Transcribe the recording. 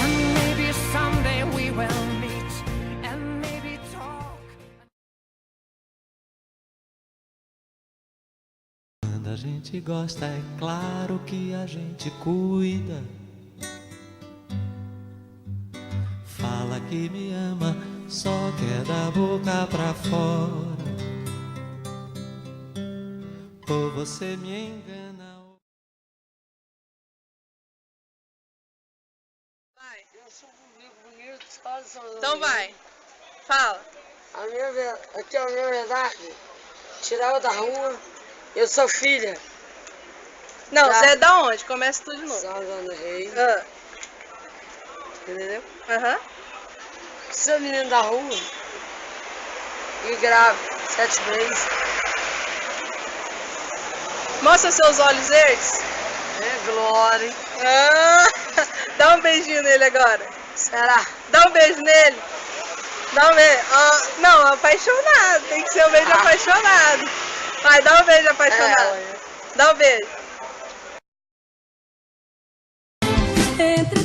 And maybe someday we will meet and maybe talk. Quando a gente gosta, é claro que a gente cuida. Fala que me ama, só quer da boca pra fora. Ou você me engana. Vai. Eu sou bonito, fala São João. Então vai. Fala. Aqui é a minha verdade. Tirava da rua. Eu sou filha. Não, Tá. você é da onde? Começa tudo de novo. São João do Rei. Ah, Entendeu? aham. Sou menino da rua. E grávida, 7 meses. Mostra seus olhos verdes. É, Glória. Ah, dá um beijinho nele agora. Será? Dá um beijo nele. Dá um beijo. Ah, não, apaixonado. Tem que ser um beijo apaixonado. Vai, dá um beijo apaixonado. É, Dá um beijo. Entre